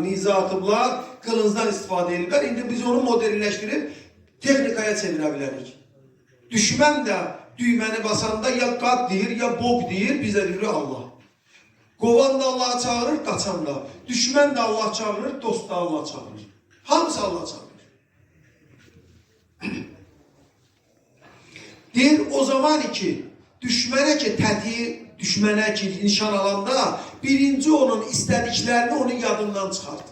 niza atıblar, kılıncdan istifadə edirlər. İndi biz onu modernləşdirib texnikaya çevirə bilərik. Düşmən də düyməni basanda ya qat deyir, ya bok deyir, bizə deyir Allah. Qovan da Allah çağırır, qaçan da. Düşmən də Allah çağırır, dost da Allah çağırır. Hamısı Allah çağırır. Deyir o zaman ki, düşmənə ki tətii, düşmənə ki nişan alanda birinci onun istədiklərini onun yadından çıxardı.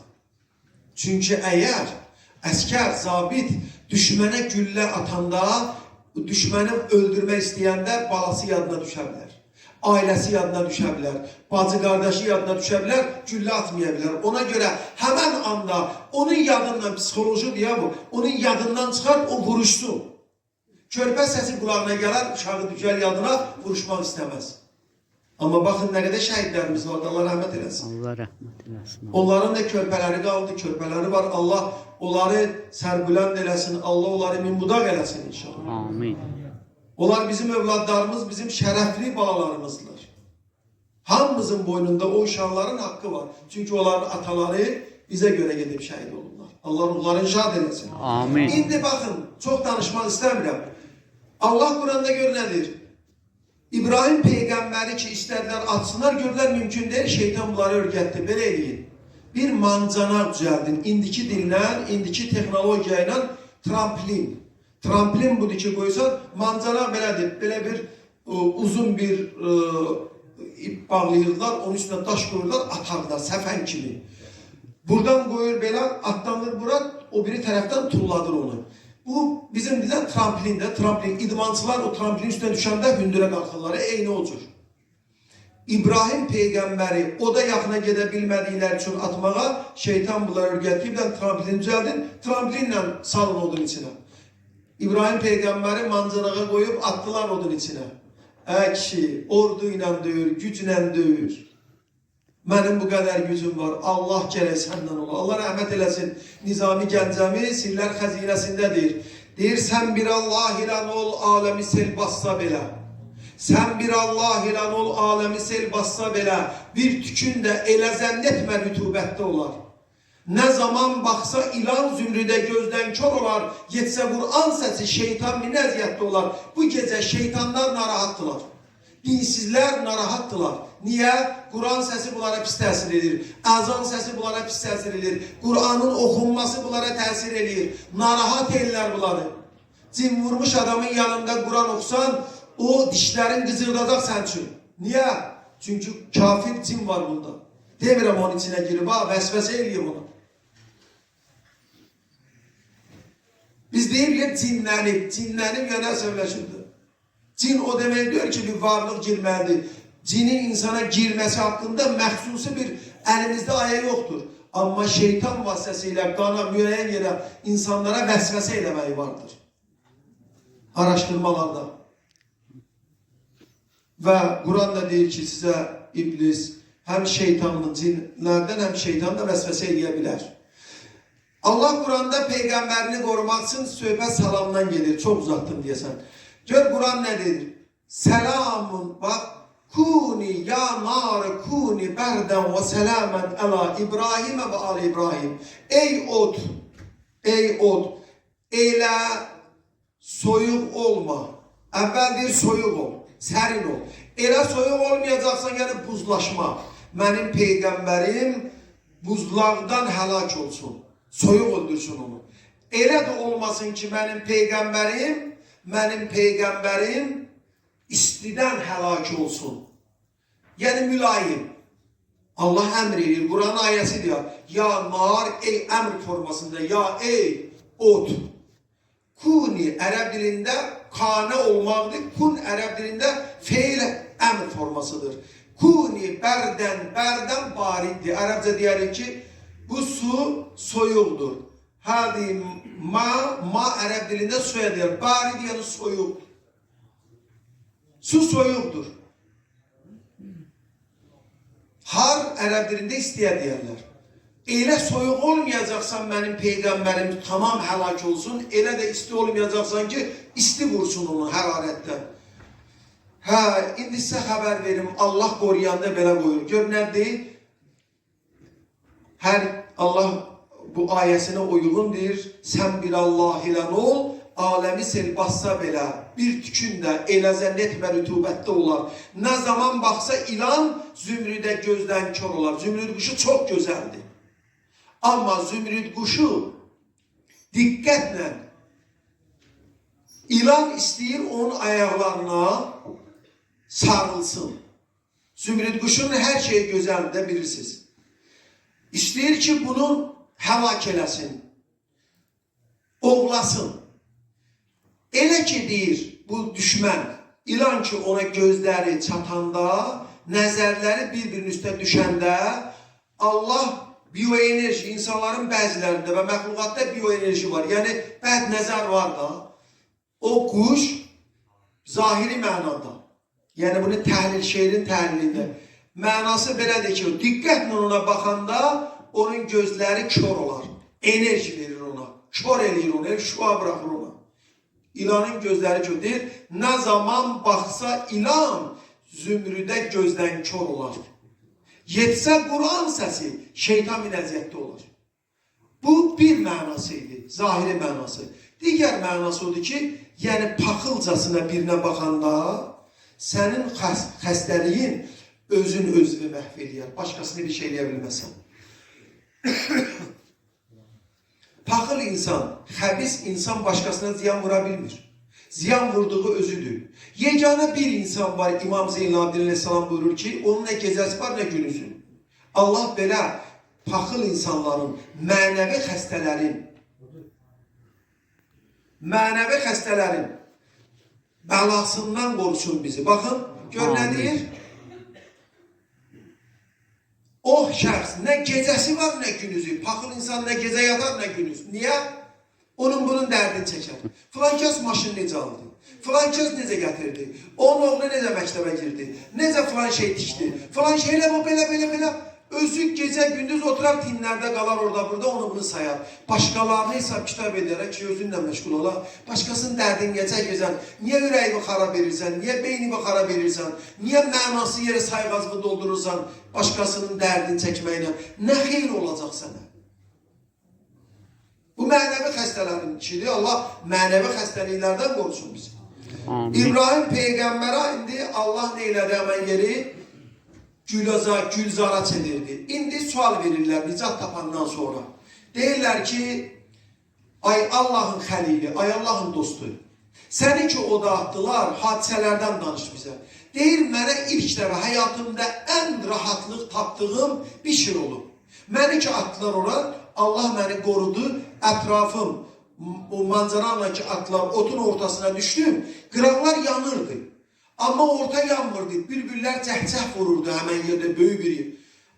Çünki əgər əskər, zabit düşmənə güllə atanda, düşməni öldürmək istəyəndə balası yadına düşə bilər. Ailəsi yadına düşə bilər. Bacı qardaşı yadına düşə bilər, güllə atmaya bilər. Ona görə həmən anda onun yadından, psixoloji deyə bu, onun yadından çıxar, o vuruşsun. Körpə səsi qulağına gələr, uşağı düşər yadına, vuruşmaq istəməz. Amma baxın nə qədər şəhidlərimiz var, Allah rəhmət eləsin. Allah rəhmət eləsin. Onların da körpələri qaldı, körpələri var. Allah onları sərbulənd eləsin, Allah onları minbudaq eləsin inşallah. Amin. Onlar bizim övladlarımız, bizim şərəfli balalarımızdır. Hamımızın boynunda o uşaqların haqqı var. Çünki onların ataları bizə görə gedib şəhid olurlar. Allah ruhlarını şad eləsin. Amin. İndi baxın, çox danışmaq istəmirəm. Allah Quranda gör nədir? İbrahim peyğəmbəri ki istədilər atsınlar, görürlər mümkün deyil, şeytan bunları örgətdi. Belə eləyin. Bir mancanaq düzəldin. İndiki dillə, indiki texnologiya ilə tramplin. Tramplin budur ki qoysan, mancanaq belədir. Belə bir uzun bir ip bağlayırlar, onun üstüne daş koyurlar, atarlar, səfən kimi. Buradan qoyur belə, atlanır bura, o biri tərəfdən tulladır onu. Bu bizim bizden trampilinde, trampilin idmançılar o trampilin üstüne düşəndə hündürə qalxırlar, eyni o cür. İbrahim peyğəmbəri o da yaxına gedə bilmədikləri üçün atmağa şeytan bunları örgətdiyibdən trampilin düzəldin, trampilinlə salın odun içine. İbrahim peyğəmbəri mancanağa qoyub attılar odun içine. Kişi, ordu ilə döyür, güclə döyür. Mənim bu qədər gücüm var, Allah gərək səndən ola. Allah rəhmət eləsin. Nizami Gəncəmi Sirlər Xəzinəsindədir. Deyir, sən bir Allah ilə ol, aləmi sel bassa belə. Sən bir Allah ilə ol, aləmi sel bassa belə. Bir tükün də elə zənn etmə rütubətdə olar. Nə zaman baxsa ilan zümrüdə gözdən kör olar. Yetsə Qur'an səsi şeytan min əziyyətdə olar. Bu gecə şeytanlar narahatdılar. Dinsizlər narahatdılar. Niyə? Qur'an səsi bunlara pis təsir edir. Əzan səsi bunlara pis təsir edir. Qur'anın oxunması bunlara təsir edir. Narahat edirlər bunları. Cin vurmuş adamın yanında Qur'an oxusan, o dişlərin qızırdacaq sən üçün. Niyə? Çünki kafir cin var bunda. Demirəm onun içine girib, vəsvəsə eləyim onu. Biz deyirik cinlənib yana söyləşirdi. Cin o demək diyor ki bir varlıq girməlidir. Cinin insana girməsi haqqında məxsusi bir əlimizdə aya yoxdur. Amma şeytan vasitəsilə qana, müəyyən yerə insanlara vəsvəsə eləməyi vardır. Araşdırmalarda. Və Quran da deyir ki sizə iblis həm şeytanın cinlərdən həm şeytan da vəsvəsə eləyə bilər. Allah Quranda peyğəmbərini qorumaq üçün söhbət salamdan gedir. Çox uzatdım deyəsən. Gör Quran nə deyir? Selamun bax. Kuni ya nar kuni berden ve selamen ala İbrahim ve ali İbrahim. Ey ot, ey ot, elə soyuq olma. Əvvəldir soyuq ol, sərin ol. Elə soyuq olmayacaqsan, yəni buzlaşma. Mənim peyğəmbərim buzlaqdan həlak olsun. Soyuq öldürsün onu. Elə də olmasın ki, mənim peyğəmbərim istidən həlak olsun. Yəni mülayim. Allah əmr edir. Quran ayəsi deyir. Ya nar, ey əmr formasında. Ya ey ot. Kuni ərəb dilində kanə olmaqdır. Kun ərəb dilində feil əmr formasıdır. Kuni bərdən bariddir. Ərəbcə deyərik ki, bu su soyuqdur. Hadi ma ərəb dilində suya deyir. Barid yəni soyuq. Su soyuqdur. Har ərəb dilində istəyə deyərlər. Elə soyuq olmayacaqsan mənim peyğəmbərim tamam həlak olsun. Elə də isti olmayacaqsan ki isti vursun onu hərarətdən. İndi sizə xəbər verim. Allah qoruyanda belə qoyur. Gör nə deyil? Hər Allah bu ayəsinə uyğundur. Sən bir Allah ilə ol, aləmi sel bassa belə, bir tükün də elə zənn etmə rütubətdə olar. Nə zaman baxsa ilan zümrüdə gözdən kör olar. Zümrüd quşu çox gözəldir. Amma zümrüd quşu diqqətlə ilan istəyir onun ayaqlarına sarılsın. Zümrüd quşunun hər şeyi gözəldir, bilirsiniz. İstəyir ki, bunu həlak eləsin, ovlasın. Elə ki, deyir bu düşmən, ilan ki, ona gözləri çatanda, nəzərləri bir-birinin üstə düşəndə, Allah bioenerji, insanların bəzilərində və məxluqatda bioenerji var. Yəni, bəd nəzər var da, o quş zahiri mənada, yəni bunu təhlil, şeirin təhlilində, mənası belədir ki, diqqətlə ona baxanda onun gözləri kör olar, enerji verir ona, kör eləyir ona, şua bırakır ona. İlanın gözləri kör deyir, nə zaman baxsa ilan zümrüdə gözdən kör olar. Yetsə Quran səsi şeytan min əziyyətdə olur. Bu bir mənası idi, zahiri mənası. Digər mənası odur ki, yəni paxılcasına birinə baxanda sənin xəstəliyin özün özünü məhv eləyər. Başqasını bir şey eləyə bilməsən. Paxıl insan, xəbis insan başqasına ziyan vura bilmir. Ziyan vurduğu özüdür. Yeganə bir insan var, İmam Zeynel Abidin Aleyhisselam buyurur ki, onun nə gecəsi var, nə günüsü. Allah belə paxıl insanların, mənəvi xəstələrin bəlasından qorusun bizi. Baxın, gör nə deyir? O şəxs nə gecəsi var, nə günüzü. Paxıl insan nə gecə yatar, nə günüz. Niyə? Onun bunun dərdini çəkər. Filan kəs maşını necə aldı? Filan kəs necə gətirdi? Onun oğlu necə məktəbə girdi? Necə filan şey tikdi? Filan şeylə bu belə. Özü gecə gündüz oturar tinlərdə qalar orada burada onu bunu sayar. Başqalarını hesab kitab edərək ki, özünlə məşğul ola. Başqasının dərdini gəzən. Niyə ürəyini xarab edirsən? Niyə beynini xarab edirsən? Niyə mənası yerə sayğazlığı doldurursan? Başqasının dərdini çəkməklə. Nə xeyir olacaq sənə? Bu mənəvi xəstələrin işidir. Allah mənəvi xəstəliklərdən qorusun bizi. İbrahim Peyğəmbərə indi Allah nə elədi həmən yeri? Gülzara çevirdi. İndi sual verirlər nicat tapandan sonra. Deyirlər ki, ay Allahın xəlili, ay Allahın dostu. Səni ki oda atdılar, hadisələrdən danış bizə. Deyir, mənə ilk dəfə həyatımda ən rahatlıq tapdığım bir şey olub. Məni ki atdılar ora, Allah məni qorudu, ətrafım, o manzaranla ki atdılar, otun ortasına düşdüm, qıraqlar yanırdı. Amma orta yanmırdı, bülbüllər cəhcəh vururdu həmən yerdə, böyük bir yer.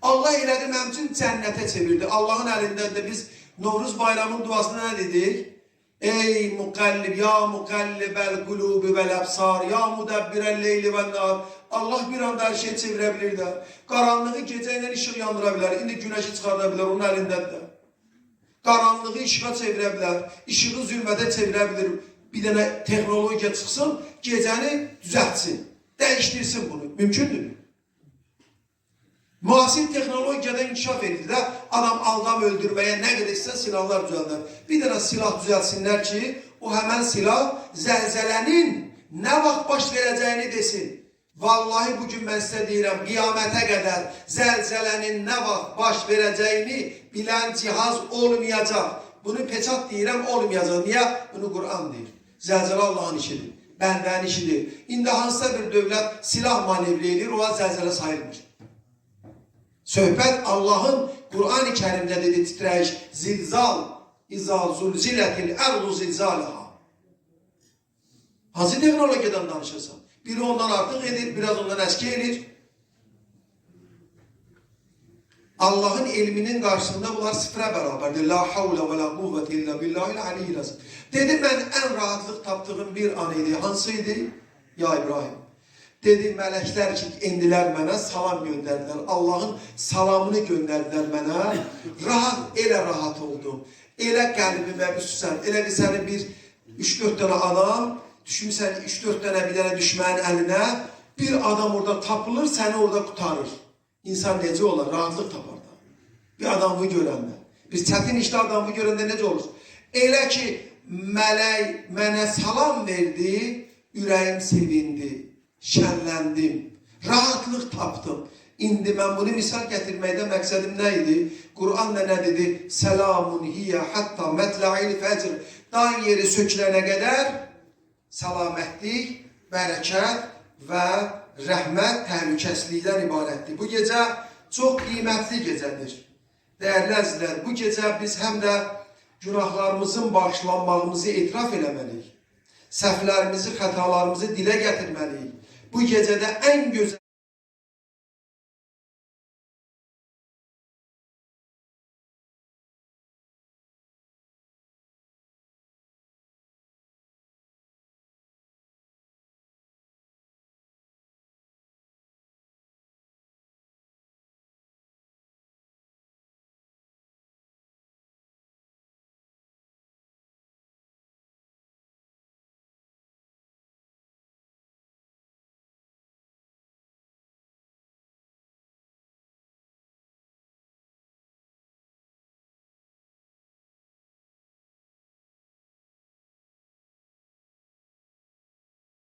Allah elədi, mənim üçün cənnətə çevirdi. Allahın əlindən də biz Novruz bayramın duasına nə dedik? Ey muqallib, ya muqallibəl qulubi vəl əbsar, ya mudabbirəl leyli vəl nar. Allah bir anda hər şey çevirə bilir də. Qaranlığı gecə ilə işıq yandıra bilər, indi günəşi çıxarda bilər, onun əlindədir də. Qaranlığı işığa çevirə bilər, işığı zülmətə çevirə bilir. Bir dənə texnologiya çıxsın, gecəni düzəltsin, dəyişdirsin bunu. Mümkündür. Müasir texnologiyada inkişaf edildi də, adam aldam öldürməyə nə qədər istəyən silahlar düzəldər. Bir dənə silah düzəltsinlər ki, o həmən silah zəlzələnin nə vaxt baş verəcəyini desin. Vallahi bugün mən sizə deyirəm, qiyamətə qədər zəlzələnin nə vaxt baş verəcəyini bilən cihaz olmayacaq. Bunu peçat deyirəm, olmayacaq. Niyə? Bunu Quran deyir. Zəlzələ Allahın işidir, bəndənin işidir. İndi hansısa bir dövlət silah manevri edir, ona zəlzələ sayılmır. Söhbət Allahın Quran-ı Kərimdə dedi, titrəyiş, zilzal, izal, zulzilətil, ərzu zilzalaha. Hansı texnologiyadan danışırsan? Biri ondan artıq edir, biraz ondan əski edir. Allah'ın ilminin karşısında bunlar sıfıra beraberdir. La havle ve la kuvvete illa billahil aliyyil azim. Dedi ben en rahatlık taptığım bir an idi. Hansıydı? Ya İbrahim. Dedi melekler ki indiler mənə salam gönderdiler. Allah'ın salamını gönderdiler mənə. Rahat, elə rahat oldum. Elə qəlbimə üstsən. Elə ki səni bir 3-4 tane adam düşmüsən 3-4 tane bir tane düşmənin əlinə. Bir adam orada tapılır, səni orada kurtarır. İnsan necə olar? Rahatlık tapar da. bir adamı görəndə. Biz çətin işdə adamı görəndə necə olur? Elə ki, mələk mənə salam verdi, ürəyim sevindi, şənləndim, rahatlıq tapdım. İndi mən bunu misal gətirməkdə məqsədim nə idi? Quran nə dedi? Selamun hiyyə hatta mətla'il fəcr. Dan yeri sökülənə qədər salamətlik, bərəkət və rəhmət təhlükəsizlikdən ibarətdir. Bu gecə çox qiymətli gecədir. Dəyərli əzizlər, bu gecə biz həm də günahlarımızın bağışlanmağımızı etiraf eləməliyik. Səhvlərimizi, xətalarımızı dilə gətirməliyik. Bu gecədə ən gözəl